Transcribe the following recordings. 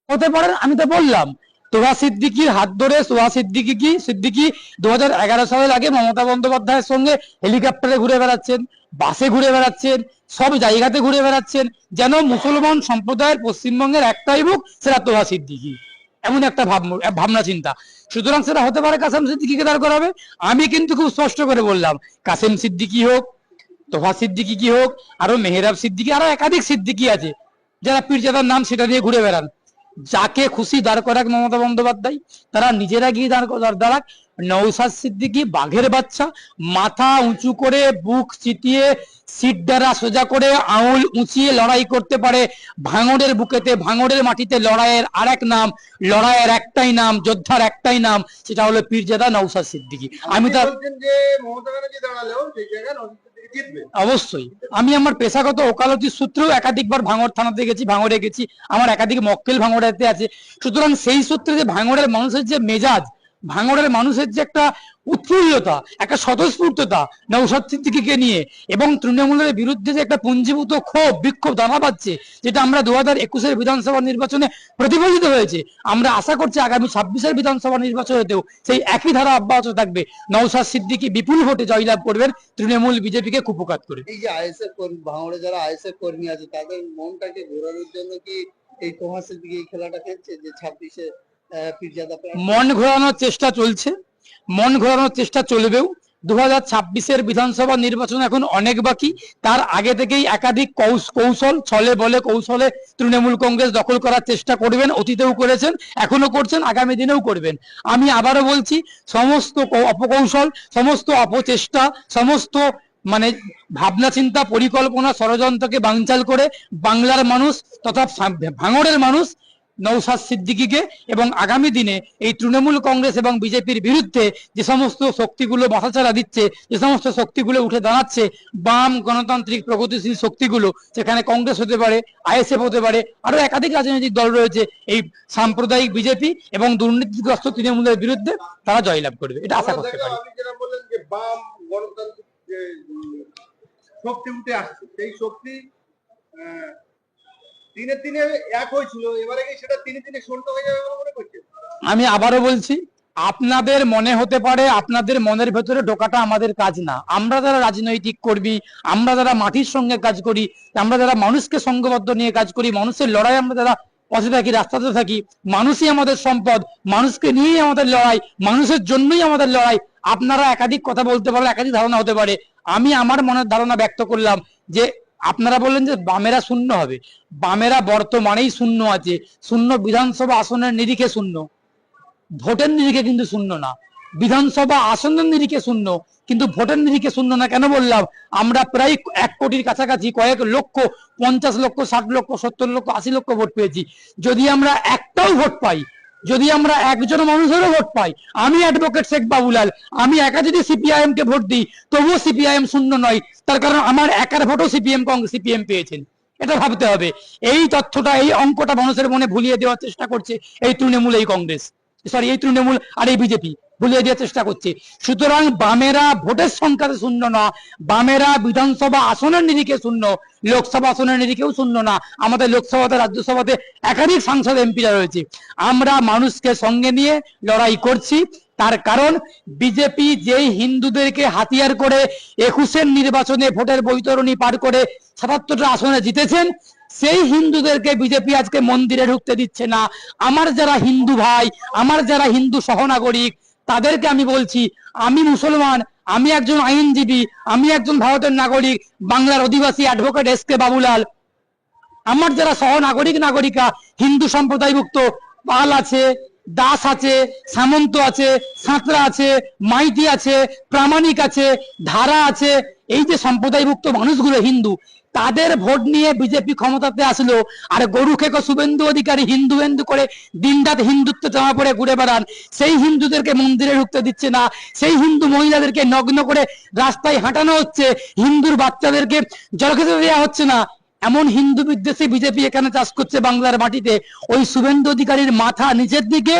হতে পারেন, আমি তো বললাম তোহা সিদ্দিকির হাত ধরে সিদ্দিকি 2011 সালের আগে মমতা বন্দ্যোপাধ্যায়ের সঙ্গে হেলিকপ্টারে ঘুরে বেড়াচ্ছেন, বাসে ঘুরে বেড়াচ্ছেন, সব জায়গাতে ঘুরে বেড়াচ্ছেন, যেন মুসলমান সম্প্রদায়ের পশ্চিমবঙ্গের একটাই মুখ, সেটা তোহা সিদ্দিকি। এমন একটা ভাবনা চিন্তা। সুতরাং সেটা হতে পারে কাসেম সিদ্দিকিকে দাঁড় করাবে। আমি কিন্তু খুব স্পষ্ট করে বললাম, কাসেম সিদ্দিকি হোক, তোহা সিদ্দিকি কি হোক, আরো মেহরাব সিদ্দিকি, আরো একাধিক সিদ্দিকি আছে যারা পীরজাদার নাম সেটা নিয়ে ঘুরে বেড়ান। যাকে খুশি দাঁড় করাক মমতা বন্দ্যোপাধ্যায়, তারা নিজেরা গিয়ে দাঁড়াক। নওশাদ সিদ্দিকী বাঘের বাচ্চা, মাথা উঁচু করে, বুক চিতিয়ে, সিট দ্বারা সোজা করে, আঙুল উঁচিয়ে লড়াই করতে পারে। ভাঙড়ের বুকেতে, ভাঙড়ের মাটিতে লড়াইয়ের আরেক নাম, লড়াইয়ের একটাই নাম, যোদ্ধার একটাই নাম, সেটা হলো পীরজাদা নওশাদ সিদ্দিকী। আমি তার অবশ্যই, আমি আমার পেশাগত ওকালতির সূত্রেও একাধিকবার ভাঙড় থানাতে গেছি, ভাঙড়ে গেছি, আমার একাধিক মক্কেল ভাঙড়াতে আছে। সুতরাং সেই সূত্রে যে ভাঙড়ের মানুষের যে মেজাজ, ভাঙড়ের মানুষের যে একটা উৎফুল্লতা, একটা স্বতঃস্ফূর্ততা নওশাদ সিদ্দিকীকে নিয়ে, এবং তৃণমূলের বিরুদ্ধে যে একটা পুঞ্জীভূত ক্ষোভ বিক্ষোভ দানা পাচ্ছে, যেটা আমরা 2021-এর বিধানসভা নির্বাচনে প্রতিফলিত হয়েছে, আমরা আশা করছি আগামী 26-এর বিধানসভা নির্বাচনেতেও সেই একই ধারা অব্যাহত থাকবে। নওশাদ সিদ্দিকী বিপুল ভোটে জয়লাভ করবেন তৃণমূল বিজেপিকে কুপকাত করে। এই যে আইএসএফ কর্মী, ভাঙড়ে যারা আইএসএফ কর্মী আছে, তাদের মনটাকে ঘোরানোর জন্য কি এই তোহা সিদ্দিকী এই খেলাটা খেলছে যে 26-এ পীরজাদা? মন ঘোরানোর চেষ্টা চলছে, মন ঘোরানোর চেষ্টা চলবেও। 2026-এর বিধানসভা নির্বাচন এখন অনেক বাকি। তার আগে থেকেই একাধিক কৌশল, ছলে বলে কৌশলে তৃণমূল কংগ্রেস দখল করার চেষ্টা করবেন, অতীতেও করেছেন, এখনো করছেন, আগামী দিনেও করবেন। আমি আবারও বলছি, সমস্ত অপকৌশল, সমস্ত অপচেষ্টা, সমস্ত মানে ভাবনা চিন্তা, পরিকল্পনা, ষড়যন্ত্রকে বানচাল করে বাংলার মানুষ তথা ভাঙড়ের মানুষ নওশাদ সিদ্দিকীকে এবং আগামী দিনে এই তৃণমূল কংগ্রেস এবং বিজেপির বিরুদ্ধে যে সমস্ত শক্তিগুলো মাথাচাড়া দিচ্ছে, যে সমস্ত শক্তিগুলো উঠে দাঁড়াচ্ছে, বাম গণতান্ত্রিক প্রগতিশীল শক্তিগুলো, সেখানে কংগ্রেস হতে পারে, আইএসএফ হতে পারে, আরো একাধিক রাজনৈতিক দল রয়েছে, এই সাম্প্রদায়িক বিজেপি এবং দুর্নীতিগ্রস্ত তৃণমূলের বিরুদ্ধে তারা জয়লাভ করবে, এটা আশা করতে পারি। আপনি যেটা বললেন যে বাম গণতান্ত্রিক যে শক্তি উঠে আসছে, সেই শক্তি দিনে দিনে এক হয়েছিল, এবারে কি সেটা দিনে দিনে শূন্য হয়ে যাবে বলে মনে করছেন? আমি আবারও বলছি, আপনাদের মনে হতে পারে, আপনাদের মনের ভেতরে ঢোকাটা আমাদের কাজ না। আমরা যারা রাজনৈতিক কর্মী, আমরা যারা মাটির সঙ্গে কাজ করি, আমরা যারা মানুষকে সংঘবদ্ধ নিয়ে কাজ করি, মানুষের লড়াই আমরা যারা পথে থাকি, রাস্তাতে থাকি, মানুষই আমাদের সম্পদ, মানুষকে নিয়েই আমাদের লড়াই, মানুষের জন্যই আমাদের লড়াই। আপনারা একাধিক কথা বলতে পারলে, একাধিক ধারণা হতে পারে, আমি আমার মনের ধারণা ব্যক্ত করলাম যে আপনারা বললেন যে বামেরা শূন্য হবে, বামেরা বর্তমানেই শূন্য আছে। শূন্য বিধানসভা আসনের নিরিখে শূন্য, ভোটের নিরিখে কিন্তু শূন্য না। বিধানসভা আসনের নিরিখে শূন্য, কিন্তু ভোটের নিরিখে শূন্য না। কেন বললাম? আমরা প্রায় 1 কোটির কাছাকাছি, কয়েক লক্ষ, 50 লক্ষ, 60 লক্ষ, 70 লক্ষ, 80 লক্ষ ভোট পেয়েছি। যদি আমরা একটাও ভোট পাই, যদি আমরা একজন মানুষেরও ভোট পাই, আমি অ্যাডভোকেট শেখ বাবুলাল, আমি একা যদি সিপিআইএম কে ভোট দিই, তবুও সিপিআইএম শূন্য নয়। তার কারণ আমার একার ভোটও সিপিএম পেয়েছেন। এটা ভাবতে হবে। এই তথ্যটা, এই অঙ্কটা মানুষের মনে ভুলিয়ে দেওয়ার চেষ্টা করছে এই তৃণমূল, এই কংগ্রেস, সরি এই তৃণমূল আর এই বিজেপি ভুলিয়ে দেওয়ার চেষ্টা করছে। সুতরাং বামেরা ভোটের সংখ্যাতে শূন্য না, বামেরা বিধানসভা আসনের নিরিখে শূন্য, লোকসভা আসনের নিরিখেও শূন্য না। আমাদের লোকসভাতে, রাজ্যসভাতে একাধিক সাংসদ এমপিরা রয়েছে। আমরা মানুষকে সঙ্গে নিয়ে লড়াই করছি। তার কারণ বিজেপি যেই হিন্দুদেরকে হাতিয়ার করে 21-এর নির্বাচনে ভোটের বৈতরণী পার করে 77টা আসনে জিতেছেন, সেই হিন্দুদেরকে বিজেপি আজকে মন্দিরে ঢুকতে দিচ্ছে না। আমার যারা হিন্দু ভাই, আমার যারা হিন্দু সহনাগরিক, তাদেরকে আমি বলছি, আমি মুসলমান, আমি একজন আইনজীবী, আমি একজন ভারতের নাগরিক, বাংলার অধিবাসী অ্যাডভোকেট এস.কে বাবুলাল, আমার যারা সহনাগরিক নাগরিকা, হিন্দু সম্প্রদায়ভুক্ত পাল আছে, দাস আছে, সামন্ত আছে, সাঁতরা আছে, মাইতি আছে, প্রামাণিক আছে, ধারা আছে, এই যে সম্প্রদায়ভুক্ত মানুষগুলো হিন্দু, তাদের ভোট নিয়ে বিজেপি ক্ষমতাতে আসলো। আর গরু খেকো শুভেন্দু অধিকারী হিন্দু হিন্দু করে দিনরাত হিন্দুত্ব জামা পরে ঘুরে বেড়ান, সেই হিন্দুদেরকে মন্দিরে ঢুকতে দিচ্ছে না, সেই হিন্দু মহিলাদেরকে নগ্ন করে রাস্তায় হাঁটানো হচ্ছে, হিন্দুর বাচ্চাদেরকে জল খেতে দেওয়া হচ্ছে না। এমন হিন্দু বিদ্বেষী বিজেপি এখানে চাষ করছে বাংলার মাটিতে। ওই শুভেন্দু অধিকারীর মাথা নিচের দিকে,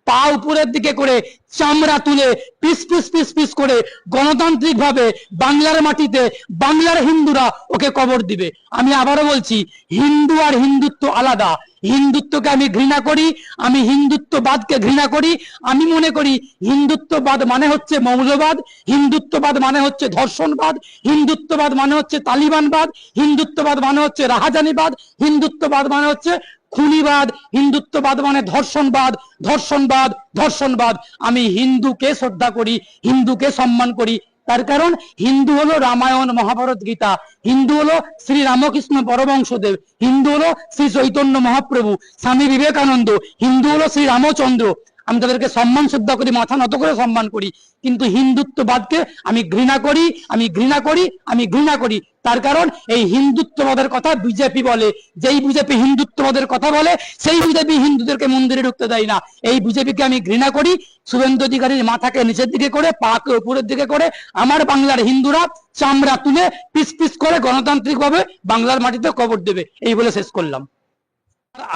পা উপরের দিকে করে, চামড়া তুলে পিস পিস পিস পিস করে গণতান্ত্রিক ভাবে বাংলার মাটিতে বাংলার হিন্দুরা ওকে কবর দিবে। আমি আবারও বলছি, হিন্দু আর হিন্দুত্ব আলাদা। হিন্দুত্বকে আমি ঘৃণা করি, আমি হিন্দুত্ববাদকে ঘৃণা করি। আমি মনে করি হিন্দুত্ববাদ মানে হচ্ছে মৌলবাদ, হিন্দুত্ববাদ মানে হচ্ছে ধর্ষণবাদ, হিন্দুত্ববাদ মানে হচ্ছে তালিবানবাদ, হিন্দুত্ববাদ মানে হচ্ছে রাহাজানিবাদ, হিন্দুত্ববাদ মানে হচ্ছে খুনিবাদ, হিন্দুত্ববাদ মানে ধর্ষণবাদ, ধর্ষণবাদ, ধর্ষণবাদ। আমি হিন্দুকে শ্রদ্ধা করি, হিন্দুকে সম্মান করি। তার কারণ হিন্দু হলো রামায়ণ মহাভারত গীতা, হিন্দু হলো শ্রী রামকৃষ্ণ পরমহংসদেব, হিন্দু হলো শ্রী চৈতন্য মহাপ্রভু, স্বামী বিবেকানন্দ, হিন্দু হলো শ্রী রামচন্দ্র। আমি তাদেরকে সম্মান শ্রদ্ধা করি, মাথা নত করে সম্মান করি। কিন্তু হিন্দুত্ববাদকে আমি ঘৃণা করি, আমি ঘৃণা করি, আমি ঘৃণা করি। তার কারণ এই হিন্দুত্ববাদের কথা বিজেপি বলে, যেই বিজেপি হিন্দুত্ববাদের কথা বলে সেই বিজেপি হিন্দুদেরকে মন্দিরে ঢুকতে দেয় না। এই বিজেপিকে আমি ঘৃণা করি। শুভেন্দু অধিকারীর মাথাকে নিচের দিকে করে, পাকে উপরের দিকে করে আমার বাংলার হিন্দুরা চামড়া তুলে পিস পিস করে গণতান্ত্রিক ভাবে বাংলার মাটিতে কবর দেবে, এই বলে শেষ করলাম।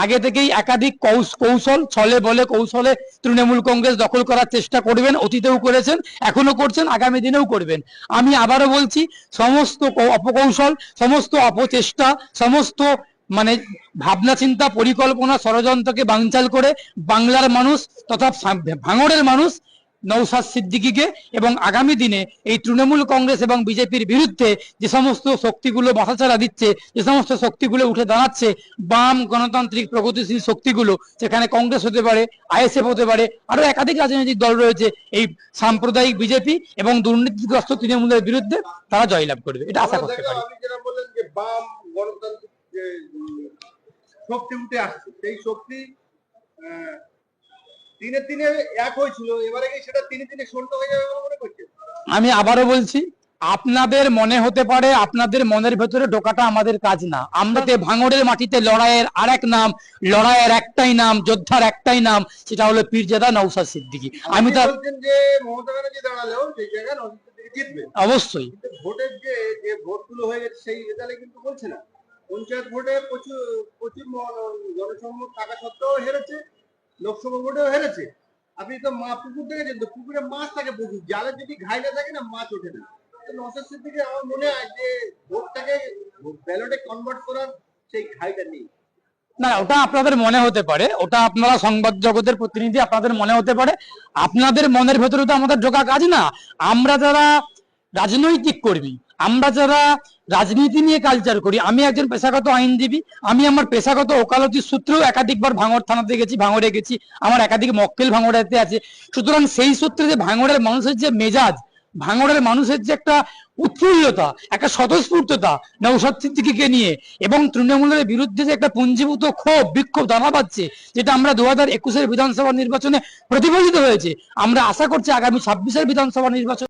আগে থেকেই একাধিক কৌশল, ছলে বলে কৌশলে তৃণমূল কংগ্রেস দখল করার চেষ্টা করবেন, অতীতেও করেছেন, এখনো করছেন, আগামী দিনেও করবেন। আমি আবারও বলছি, সমস্ত অপকৌশল, সমস্ত অপচেষ্টা, সমস্ত মানে ভাবনা চিন্তা পরিকল্পনা ষড়যন্ত্রকে বানচাল করে বাংলার মানুষ তথা ভাঙড়ের মানুষ নওশাদ সিদ্দিকীকে এবং আগামী দিনে এই তৃণমূল কংগ্রেস এবং বিজেপির বিরুদ্ধে যে সমস্ত শক্তিগুলো মাথাচাড়া দিচ্ছে, যে সমস্ত শক্তিগুলো উঠে দাঁড়াচ্ছে, বাম গণতান্ত্রিক প্রগতিশীল শক্তিগুলো, সেখানে কংগ্রেস হতে পারে, আইএসএফ হতে পারে, আরো একাধিক রাজনৈতিক দল রয়েছে, এই সাম্প্রদায়িক বিজেপি এবং দুর্নীতিগ্রস্ত তৃণমূলের বিরুদ্ধে তারা জয়লাভ করবে, এটা আশা করতে পারি। আপনি যেটা বললেন যে বাম গণতান্ত্রিক যে শক্তি উঠে আসছে, সেই শক্তি দিনে দিনে এক হয়েছিল, এবারে কি সেটা দিনে দিনে শূন্য হয়ে যাবে বলে মনে করছেন? আমি আবারও বলছি, আপনাদের মনে হতে পারে, আপনাদের মনের ভেতরে ঢোকাটা আমাদের কাজ না। আমরা ভাঙড়ের মাটিতে লড়াইয়ের আরেক নাম, লড়াইয়ের একটাই নাম, যোদ্ধার একটাই নাম, সেটা হলো পীরজাদা নওশাদ সিদ্দিকী। আমি তার বলছেন যে মমতা ব্যানার্জি দাঁড়ালেও সেই জায়গায় নওশাদ সিদ্দিকী জিতবে অবশ্যই। কিন্তু ভোটের যে যে ভোটগুলো হয়ে গেছে সেই রেজাল্টে কিন্তু বলছে না। পঞ্চায়েত ভোটে প্রচুর প্রচুর জনসম্মত থাকা সত্ত্বেও হেরেছে, লোকসভা ভোটেও হেরেছে। আপনি তো পুকুর দেখেছেন তো, পুকুরে মাছ থাকে প্রচুর, জালে যদি ঘাই না থাকে না, মাছ ওঠে না। তো নওশাদ সিদ্দিকী আমার মনে হয় যে ভোটটাকে ব্যালটে কনভার্ট করার সেই ঘাইটা নেই। না, ওটা আপনাদের মনে হতে পারে, ওটা আপনারা সংবাদ জগতের প্রতিনিধি, আপনাদের মনে হতে পারে। আপনাদের মনের ভেতরে তো আমাদের ঢোকা কাজ না। আমরা যারা রাজনৈতিক কর্মী, আমরা যারা রাজনীতি নিয়ে কালচার করি, আমি একজন পেশাগত আইনজীবী, আমি আমার পেশাগত ওকালতির সূত্রেও একাধিকবার ভাঙড় থানাতে গেছি, ভাঙড়ে গেছি, আমার একাধিক মক্কেল ভাঙড়াতে আছে। সুতরাং সেই সূত্রে যে ভাঙড়ের মানুষের যে মেজাজ, ভাঙড়ের মানুষের যে একটা উৎফুল্লতা, একটা স্বতঃস্ফূর্ততা নওশাদ সিদ্দিকীকে নিয়ে এবং তৃণমূলের বিরুদ্ধে যে একটা পুঞ্জীভূত ক্ষোভ বিক্ষোভ দানা পাচ্ছে, যেটা আমরা 2021-এর বিধানসভা নির্বাচনে প্রতিফলিত হয়েছে, আমরা আশা করছি আগামী 26-এর বিধানসভা নির্বাচন